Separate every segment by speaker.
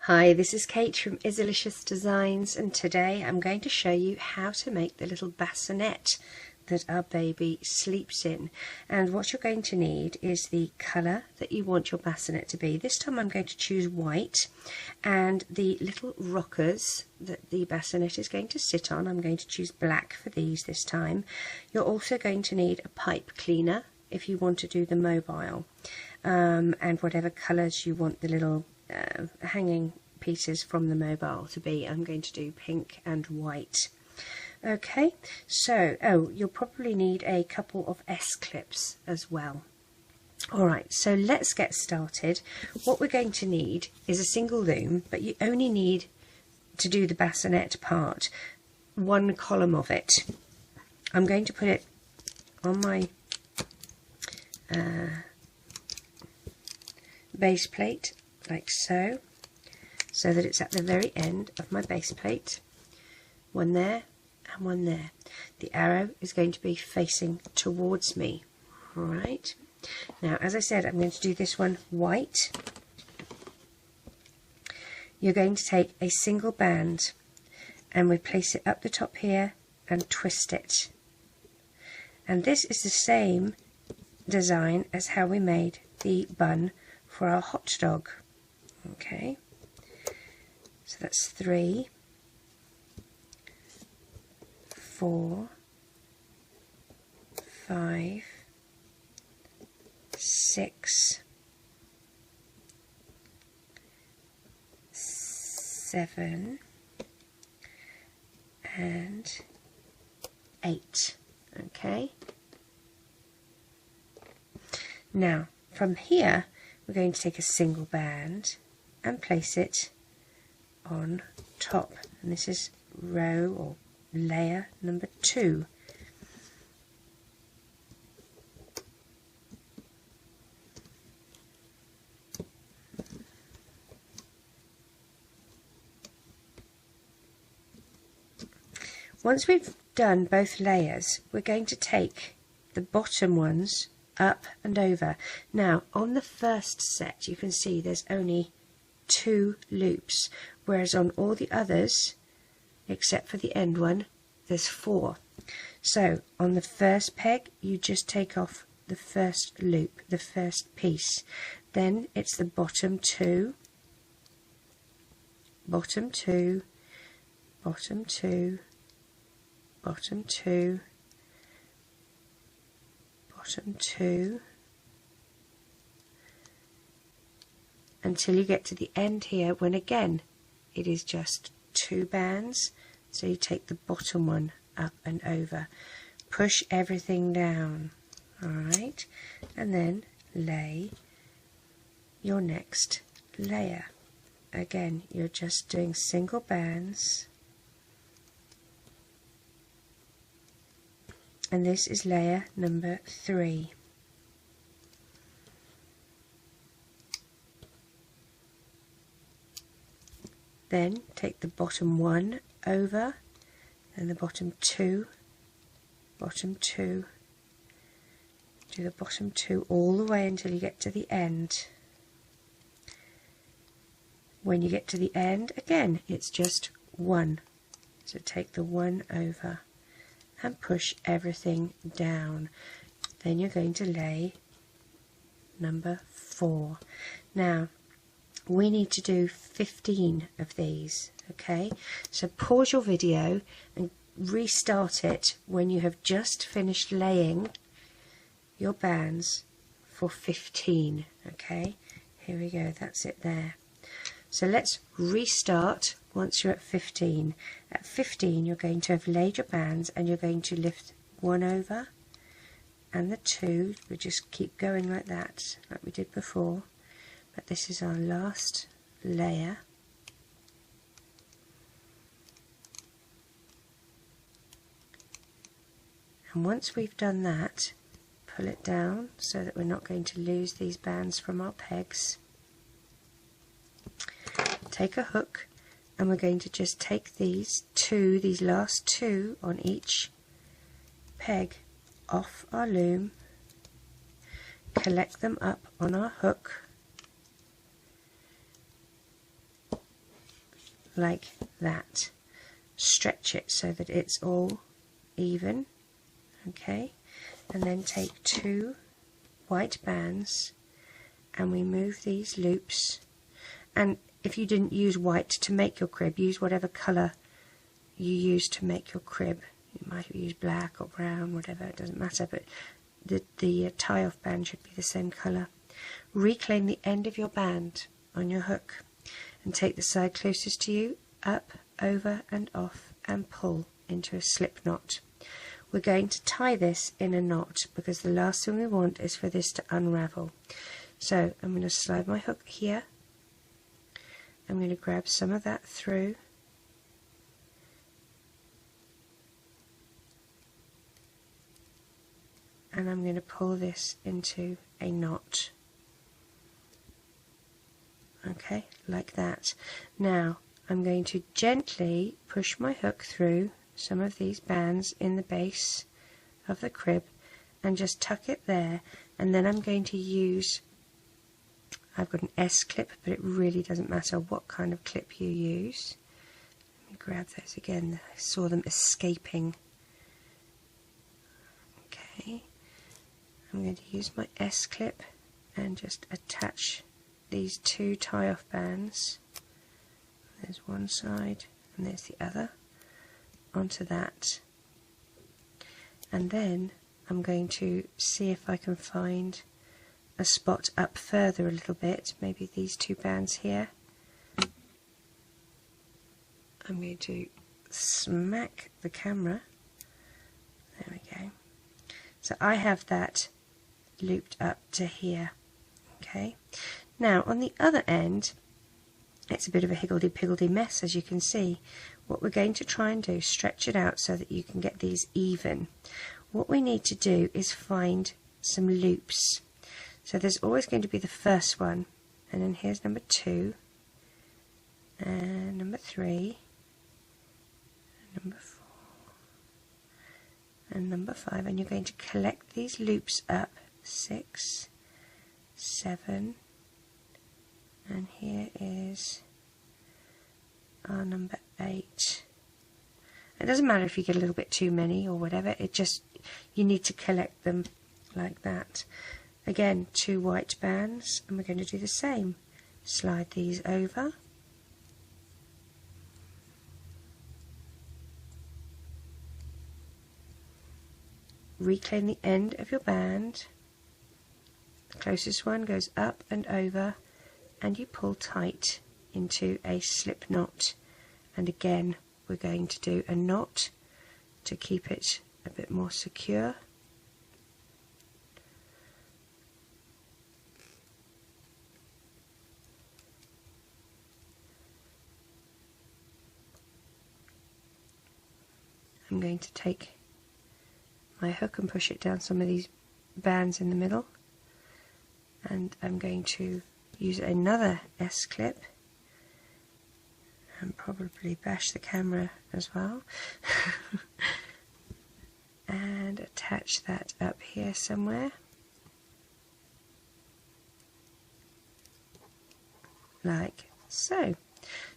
Speaker 1: Hi, this is Kate from Izzalicious Designs, and today I'm going to show you how to make the little bassinet that our baby sleeps in. And what you're going to need is the colour that you want your bassinet to be. This time I'm going to choose white, and the little rockers that the bassinet is going to sit on, I'm going to choose black for these this time. You're also going to need a pipe cleaner if you want to do the mobile, and whatever colours you want the little hanging pieces from the mobile to be. I'm going to do pink and white. Okay, so you'll probably need a couple of S-clips as well. Alright, so let's get started. What we're going to need is a single loom, but you only need to do the bassinet part, one column of it. I'm going to put it on my base plate like so that it's at the very end of my base plate. One there and one there. The arrow is going to be facing towards me. Alright, now as I said, I'm going to do this one white. You're going to take a single band and we place it up the top here and twist it. And this is the same design as how we made the bun for our hot dog. Okay, so that's 3, 4, 5, 6, 7, and 8. Okay, now from here we're going to take a single band and place it on top, and this is row or layer number 2. Once we've done both layers, we're going to take the bottom ones up and over. Now on the first set you can see there's only 2 loops, whereas on all the others except for the end one there's 4. So on the first peg you just take off the first loop, the first piece, then it's the bottom 2, bottom 2, bottom 2, bottom 2, bottom 2, until you get to the end here, when again it is just 2 bands. So you take the bottom one up and over, push everything down, alright, and then lay your next layer. Again, you're just doing single bands, and this is layer number 3. Then take the bottom 1 over, and the bottom 2, bottom 2, do the bottom 2 all the way until you get to the end. When you get to the end, again it's just 1, so take the 1 over and push everything down. Then you're going to lay number 4. Now we need to do 15 of these, okay? So pause your video and restart it when you have just finished laying your bands for 15, okay? Here we go, that's it there. So let's restart once you're at 15. At 15 you're going to have laid your bands and you're going to lift 1 over and the 2, we just keep going like that, like we did before. But this is our last layer. And once we've done that, pull it down so that we're not going to lose these bands from our pegs. Take a hook and we're going to just take these last 2 on each peg off our loom, collect them up on our hook, like that. Stretch it so that it's all even, okay, and then take 2 white bands and we move these loops. And if you didn't use white to make your crib, use whatever colour you use to make your crib. You might have used black or brown, whatever, it doesn't matter, but the tie-off band should be the same colour. Reclaim the end of your band on your hook and take the side closest to you, up, over and off, and pull into a slip knot. We're going to tie this in a knot because the last thing we want is for this to unravel. So I'm going to slide my hook here. I'm going to grab some of that through, and I'm going to pull this into a knot. Okay, like that. Now I'm going to gently push my hook through some of these bands in the base of the crib and just tuck it there, and then I'm going to use, I've got an S clip, but it really doesn't matter what kind of clip you use. Let me grab those again, I saw them escaping. Okay, I'm going to use my S clip and just attach these 2 tie-off bands. There's one side and there's the other onto that, and then I'm going to see if I can find a spot up further a little bit, maybe these 2 bands here. I'm going to smack the camera, there we go. So I have that looped up to here. Okay, now on the other end it's a bit of a higgledy-piggledy mess, as you can see. What we're going to try and do is stretch it out so that you can get these even. What we need to do is find some loops. So there's always going to be the first one, and then here's number 2, and number 3, and number 4, and number 5, and you're going to collect these loops up, 6, 7, and here is our number 8. It doesn't matter if you get a little bit too many or whatever, it just, you need to collect them like that. Again, 2 white bands, and we're going to do the same. Slide these over, reclaim the end of your band, the closest one goes up and over, and you pull tight into a slip knot. And again, we're going to do a knot to keep it a bit more secure. I'm going to take my hook and push it down some of these bands in the middle, and I'm going to use another S clip and probably bash the camera as well and attach that up here somewhere like so.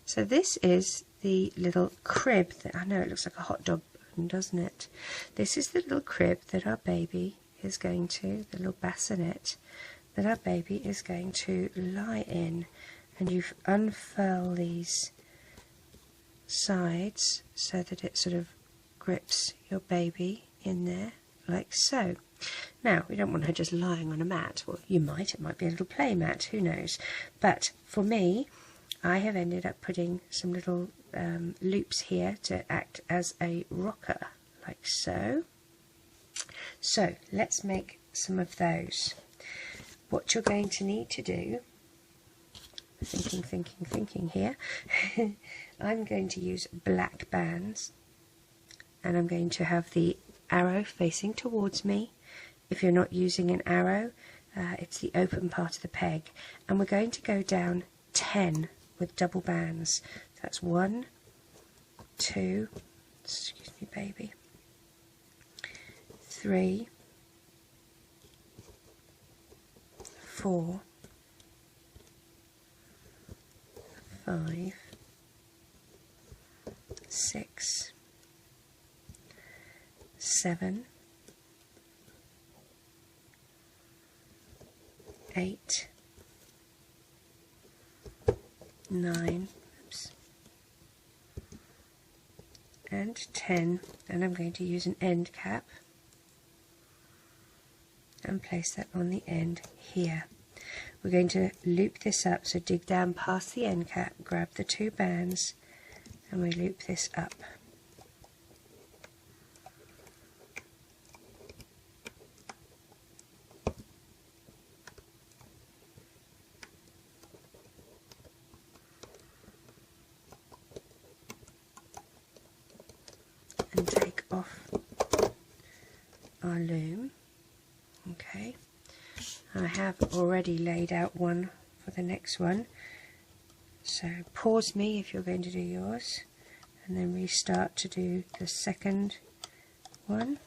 Speaker 1: So this is the little crib that, I know it looks like a hot dog bun, doesn't it? This is the little crib that our baby is going to, the little bassinet that our baby is going to lie in, and you unfurl these sides so that it sort of grips your baby in there like so. Now we don't want her just lying on a mat, or you might, it might be a little play mat, who knows, but for me I have ended up putting some little loops here to act as a rocker like so. So let's make some of those. What you're going to need to do, thinking here, I'm going to use black bands, and I'm going to have the arrow facing towards me. If you're not using an arrow, it's the open part of the peg, and we're going to go down 10 with double bands. That's 1, 2, excuse me baby, 3, 4, 5, 6, 7, 8, 9, oops, and 10, and I'm going to use an end cap and place that on the end here. We're going to loop this up, so dig down past the end cap, grab the 2 bands, and we loop this up. And take off our loom. Okay, I have already laid out one for the next one, so pause me if you're going to do yours and then restart to do the second one.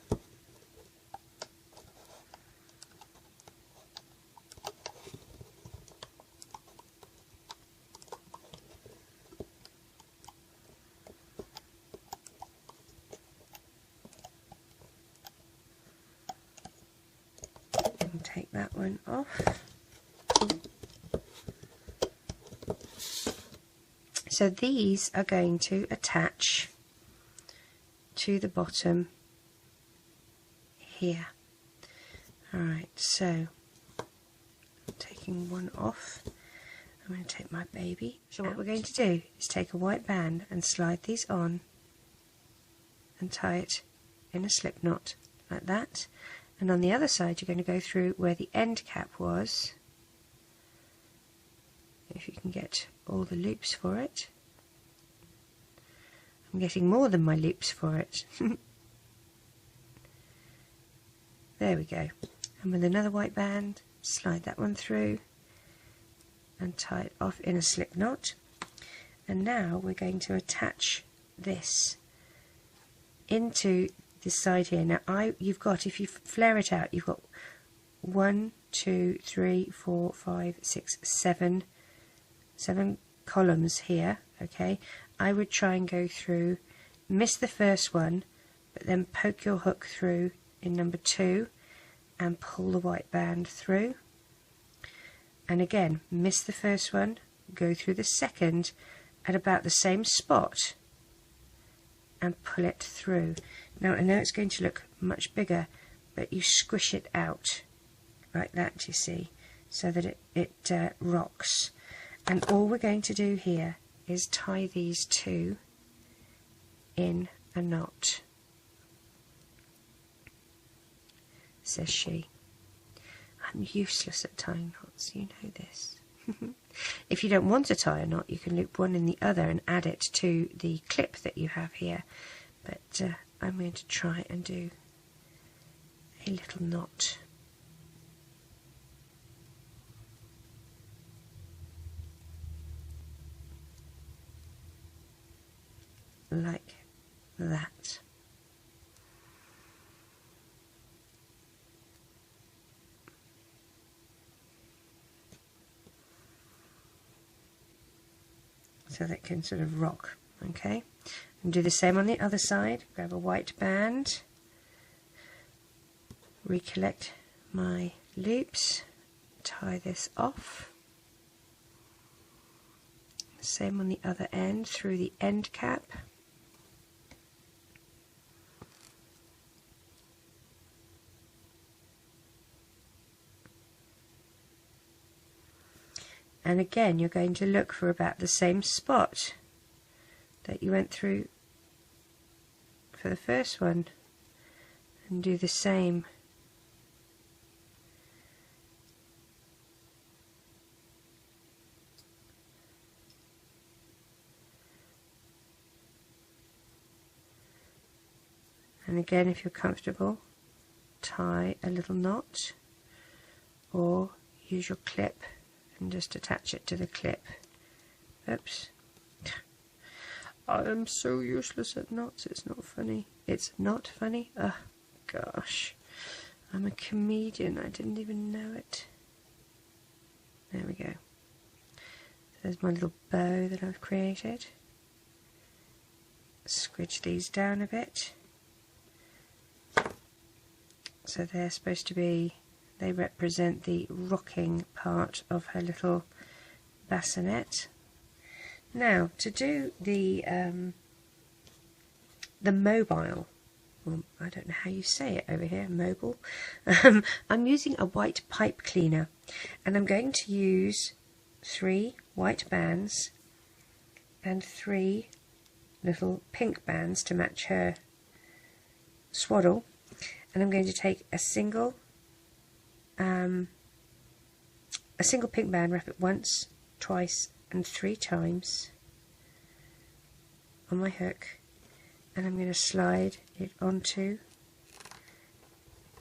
Speaker 1: Take that one off. So these are going to attach to the bottom here. Alright, so I'm taking one off. I'm going to take my baby. So what we're going to do is take a white band and slide these on and tie it in a slip knot like that. And on the other side you're going to go through where the end cap was, if you can get all the loops for it. I'm getting more than my loops for it. There we go. And with another white band, slide that one through and tie it off in a slip knot. And now we're going to attach this into this side here. Now you've got, if you flare it out, you've got 1, 2, 3, 4, 5, 6, 7 columns here. Okay, I would try and go through, miss the first one, but then poke your hook through in number 2 and pull the white band through, and again miss the first one, go through the second at about the same spot and pull it through. Now I know it's going to look much bigger, but you squish it out like that, you see, so that it rocks. And all we're going to do here is tie these 2 in a knot. Says she. I'm useless at tying knots, you know this. If you don't want to tie a knot, you can loop one in the other and add it to the clip that you have here. But I'm going to try and do a little knot. Like that. So that can sort of rock. Okay, and do the same on the other side. Grab a white band, recollect my loops, tie this off. Same on the other end through the end cap. And again you're going to look for about the same spot that you went through for the first one and do the same. And again, if you're comfortable, tie a little knot or use your clip and just attach it to the clip. Oops. I am so useless at knots, it's not funny. It's not funny? Oh gosh. I'm a comedian, I didn't even know it. There we go. There's my little bow that I've created. squidge these down a bit. So they're supposed to be, they represent the rocking part of her little bassinet. Now to do the mobile, well, I don't know how you say it over here, mobile, I'm using a white pipe cleaner, and I'm going to use 3 white bands and 3 little pink bands to match her swaddle, and I'm going to take a single pink band, wrap it once, twice and 3 times on my hook, and I'm going to slide it onto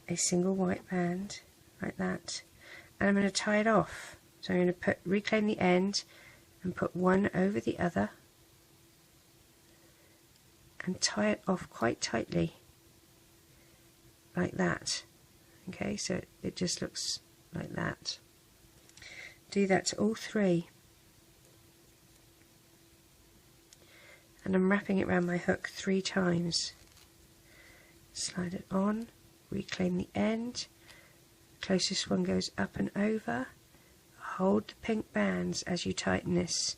Speaker 1: a single white band like that, and I'm going to tie it off. So I'm going to reclaim the end and put one over the other and tie it off quite tightly like that. Okay, so it just looks like that. Do that to all 3. And I'm wrapping it around my hook 3 times. Slide it on, reclaim the end, closest one goes up and over. Hold the pink bands as you tighten this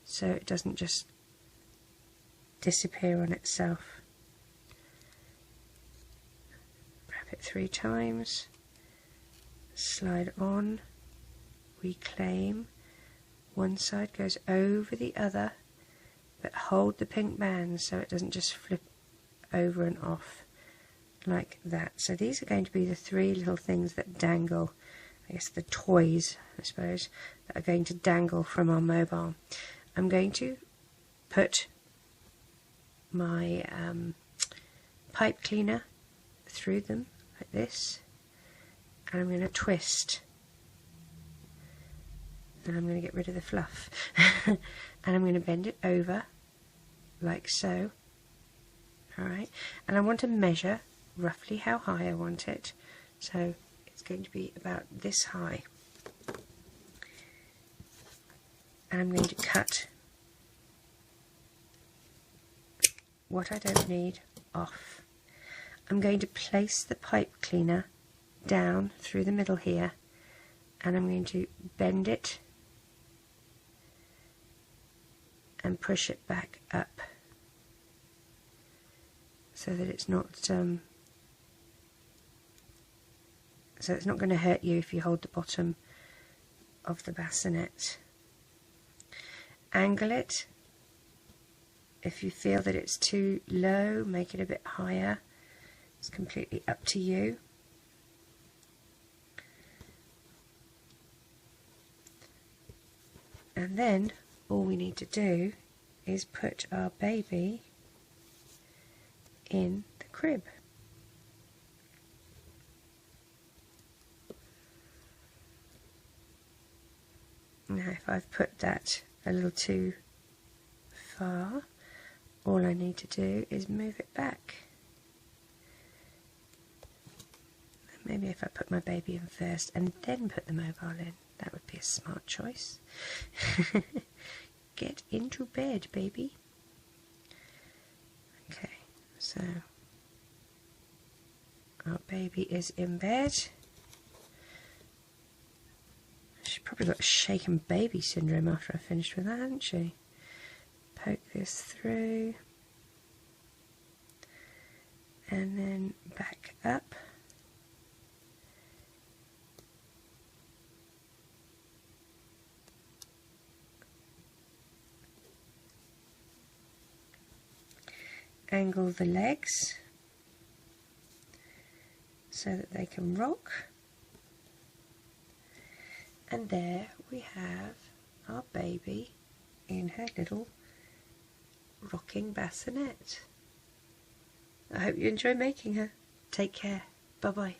Speaker 1: so it doesn't just disappear on itself. Wrap it 3 times, slide on, reclaim, one side goes over the other, but hold the pink bands so it doesn't just flip over and off like that. So these are going to be the 3 little things that dangle, I guess the toys, I suppose, that are going to dangle from our mobile. I'm going to put my pipe cleaner through them like this, and I'm going to twist, and I'm going to get rid of the fluff and I'm going to bend it over like so. Alright, and I want to measure roughly how high I want it, so it's going to be about this high, and I'm going to cut what I don't need off. I'm going to place the pipe cleaner down through the middle here, and I'm going to bend it and push it back up so that it's not going to hurt you if you hold the bottom of the bassinet. Angle it. If you feel that it's too low, make it a bit higher. It's completely up to you. And then all we need to do is put our baby in the crib. Now if I've put that a little too far, all I need to do is move it back. Maybe if I put my baby in first and then put the mobile in, that would be a smart choice. Get into bed, baby. Okay, so our baby is in bed. She's probably got shaken baby syndrome after I finished with that, hasn't she? Poke this through and then back up. Angle the legs so that they can rock, and there we have our baby in her little rocking bassinet. I hope you enjoy making her. Take care. Bye bye.